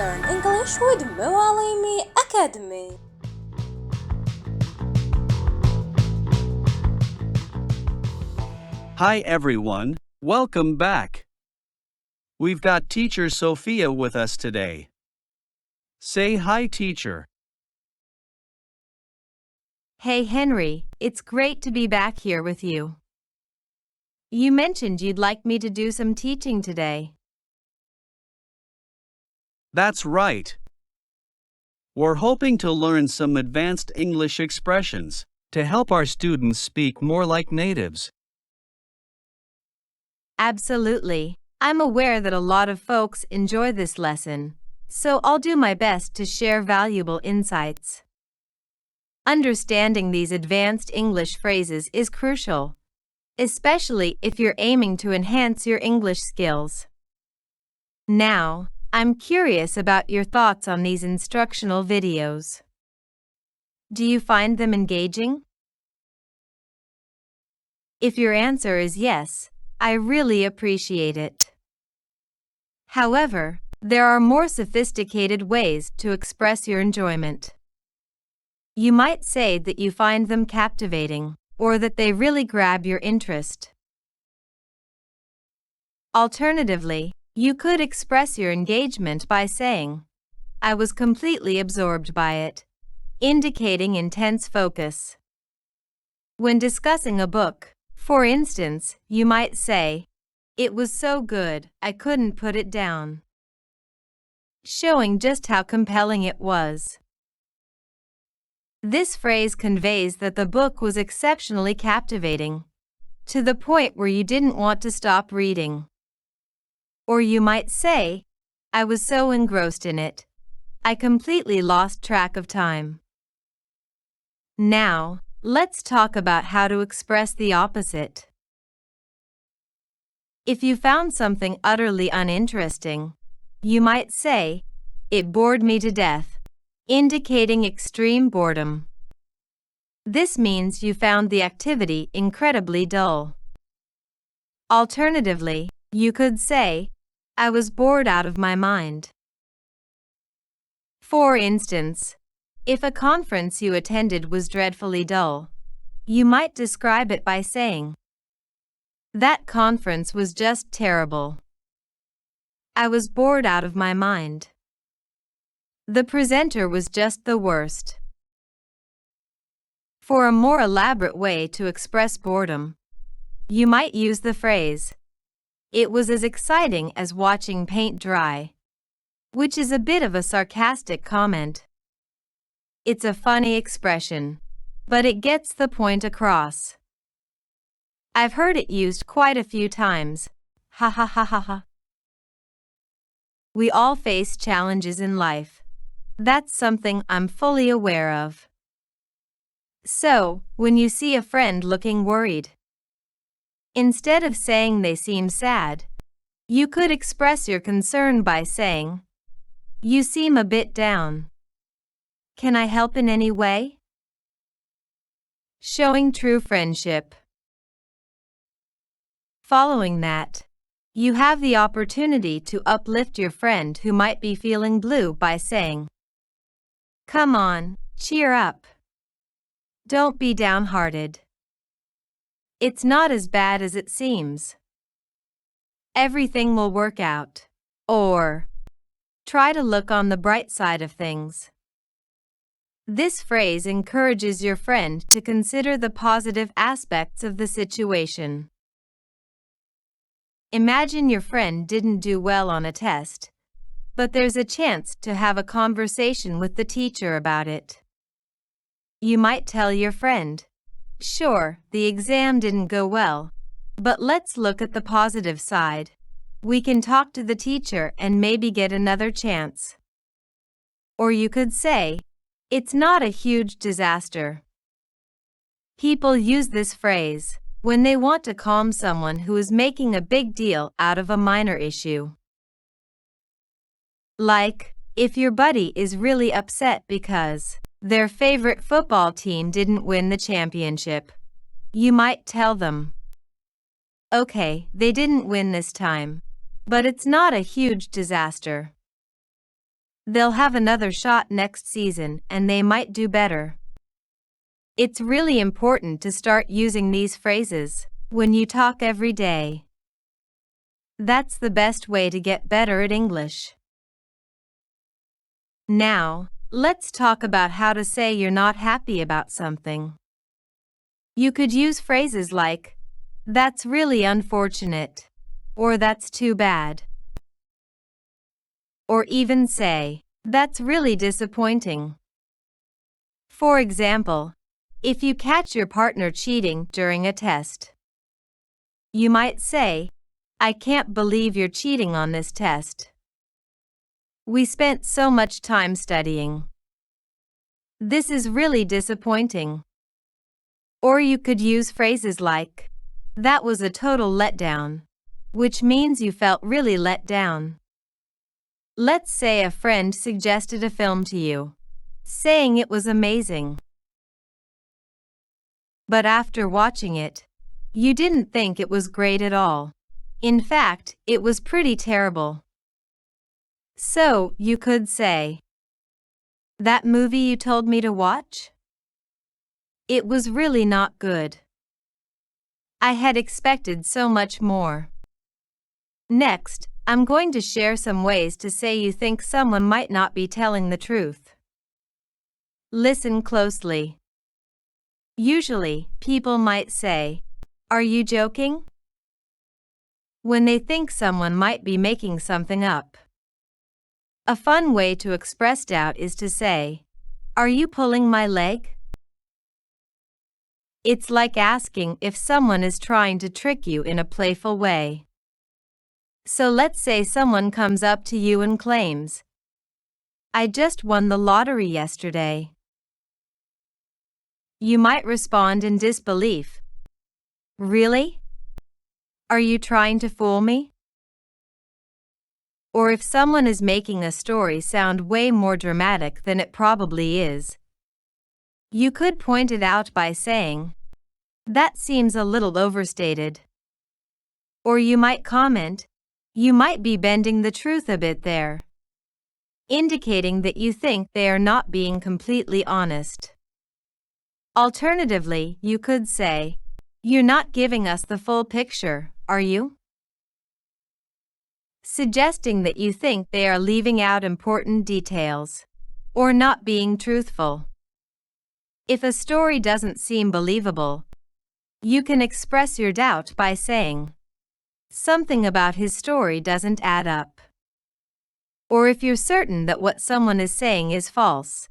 Learn English with Muallimi Academy. Hi everyone, welcome back. We've got teacher Sophia with us today. Say hi, teacher. Hey Henry, it's great to be back here with you. You mentioned you'd like me to do some teaching today. That's right. We're hoping to learn some advanced English expressions to help our students speak more like natives. Absolutely. I'm aware that a lot of folks enjoy this lesson, so I'll do my best to share valuable insights. Understanding these advanced English phrases is crucial, especially if you're aiming to enhance your English skills. Now, I'm curious about your thoughts on these instructional videos. Do you find them engaging? If your answer is yes, I really appreciate it. However, there are more sophisticated ways to express your enjoyment. You might say that you find them captivating, or that they really grab your interest. Alternatively, you could express your engagement by saying, "I was completely absorbed by it," indicating intense focus. When discussing a book, for instance, you might say, "It was so good, I couldn't put it down," showing just how compelling it was. This phrase conveys that the book was exceptionally captivating, to the point where you didn't want to stop reading. Or you might say, "I was so engrossed in it, I completely lost track of time." Now, let's talk about how to express the opposite. If you found something utterly uninteresting, you might say, "It bored me to death," indicating extreme boredom. This means you found the activity incredibly dull. Alternatively, you could say, "I was bored out of my mind." For instance, if a conference you attended was dreadfully dull, you might describe it by saying, "That conference was just terrible. I was bored out of my mind. The presenter was just the worst." For a more elaborate way to express boredom, you might use the phrase, "It was as exciting as watching paint dry," which is a bit of a sarcastic comment. It's a funny expression, but it gets the point across. I've heard it used quite a few times. Ha ha ha ha ha. We all face challenges in life. That's something I'm fully aware of. So, when you see a friend looking worried, instead of saying they seem sad, you could express your concern by saying, "You seem a bit down. Can I help in any way?" Showing true friendship. Following that, you have the opportunity to uplift your friend who might be feeling blue by saying, "Come on, cheer up. Don't be downhearted. It's not as bad as it seems. Everything will work out." Or, "Try to look on the bright side of things." This phrase encourages your friend to consider the positive aspects of the situation. Imagine your friend didn't do well on a test, but there's a chance to have a conversation with the teacher about it. You might tell your friend, "Sure, the exam didn't go well, but let's look at the positive side. We can talk to the teacher and maybe get another chance." Or you could say, "It's not a huge disaster." People use this phrase when they want to calm someone who is making a big deal out of a minor issue. Like, if your buddy is really upset because their favorite football team didn't win the championship, you might tell them, "Okay, they didn't win this time, but it's not a huge disaster." They'll have another shot next season and they might do better. It's really important to start using these phrases when you talk every day. That's the best way to get better at English. Now, let's talk about how to say you're not happy about something. You could use phrases like, "That's really unfortunate," or "That's too bad." Or even say, "That's really disappointing." For example, if you catch your partner cheating during a test, you might say, "I can't believe you're cheating on this test. We spent so much time studying. This is really disappointing." Or you could use phrases like, "That was a total letdown," which means you felt really let down. Let's say a friend suggested a film to you, saying it was amazing. But after watching it, you didn't think it was great at all. In fact, it was pretty terrible. So, you could say, "That movie you told me to watch? It was really not good. I had expected so much more." Next, I'm going to share some ways to say you think someone might not be telling the truth. Listen closely. Usually, people might say, "Are you joking?" when they think someone might be making something up. A fun way to express doubt is to say, "Are you pulling my leg?" It's like asking if someone is trying to trick you in a playful way. So let's say someone comes up to you and claims, "I just won the lottery yesterday." You might respond in disbelief. "Really? Are you trying to fool me?" Or if someone is making a story sound way more dramatic than it probably is, you could point it out by saying, "That seems a little overstated." Or you might comment, "You might be bending the truth a bit there," indicating that you think they are not being completely honest. Alternatively, you could say, "You're not giving us the full picture, are you?" Suggesting that you think they are leaving out important details, or not being truthful. If a story doesn't seem believable, you can express your doubt by saying, "Something about his story doesn't add up." Or if you're certain that what someone is saying is false,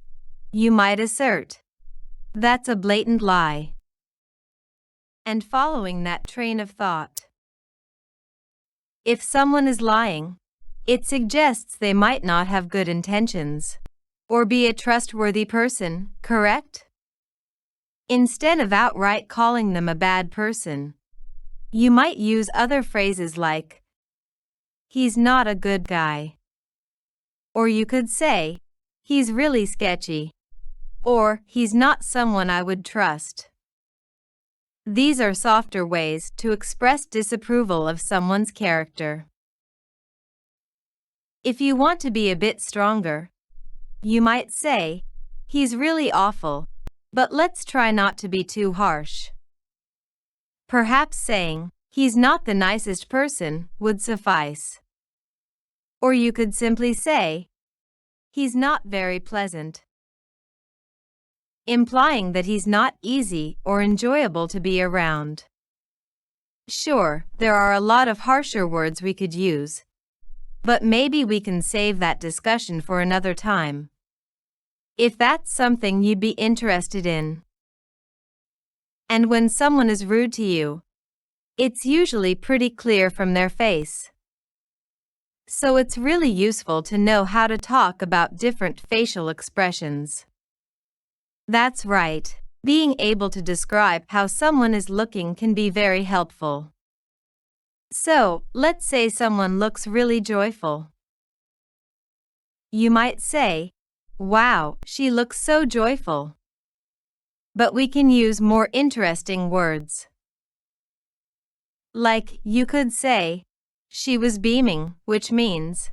you might assert, "That's a blatant lie." And following that train of thought, if someone is lying, it suggests they might not have good intentions, or be a trustworthy person, correct? Instead of outright calling them a bad person, you might use other phrases like, "He's not a good guy." Or you could say, "He's really sketchy," or "He's not someone I would trust." These are softer ways to express disapproval of someone's character. If you want to be a bit stronger, you might say, "He's really awful, but let's try not to be too harsh." Perhaps saying, "He's not the nicest person," would suffice. Or you could simply say, "He's not very pleasant," implying that he's not easy or enjoyable to be around. Sure, there are a lot of harsher words we could use, but maybe we can save that discussion for another time, if that's something you'd be interested in. And when someone is rude to you, it's usually pretty clear from their face. So it's really useful to know how to talk about different facial expressions. That's right. Being able to describe how someone is looking can be very helpful. So, let's say someone looks really joyful. You might say, "Wow, she looks so joyful." But we can use more interesting words. Like, you could say, "She was beaming," which means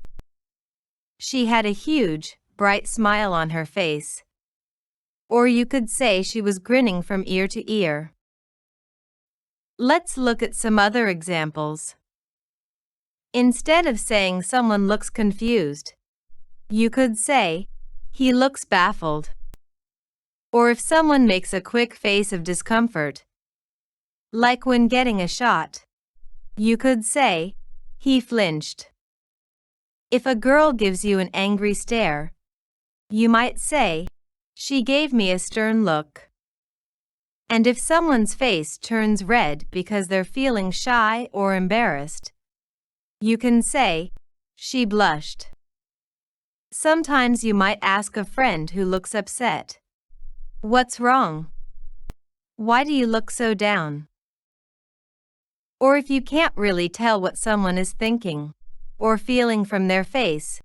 she had a huge, bright smile on her face. Or you could say she was grinning from ear to ear. Let's look at some other examples. Instead of saying someone looks confused, you could say, he looks baffled. Or if someone makes a quick face of discomfort, like when getting a shot, you could say, he flinched. If a girl gives you an angry stare, you might say, she gave me a stern look. And if someone's face turns red because they're feeling shy or embarrassed, you can say, she blushed. Sometimes you might ask a friend who looks upset, what's wrong? Why do you look so down? Or if you can't really tell what someone is thinking or feeling from their face,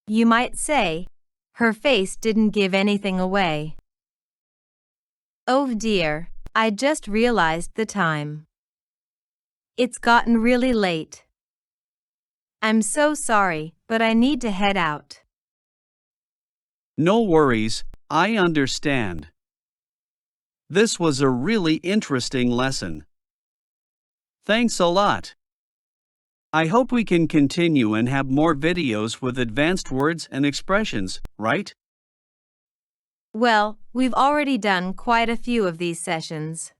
you might say, her face didn't give anything away. Oh dear, I just realized the time. It's gotten really late. I'm so sorry, but I need to head out. No worries, I understand. This was a really interesting lesson. Thanks a lot. I hope we can continue and have more videos with advanced words and expressions, right? Well, we've already done quite a few of these sessions.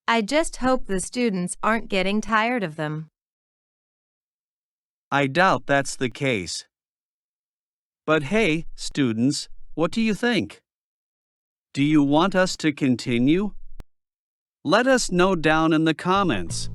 I just hope the students aren't getting tired of them. I doubt that's the case. But hey, students, what do you think? Do you want us to continue? Let us know down in the comments.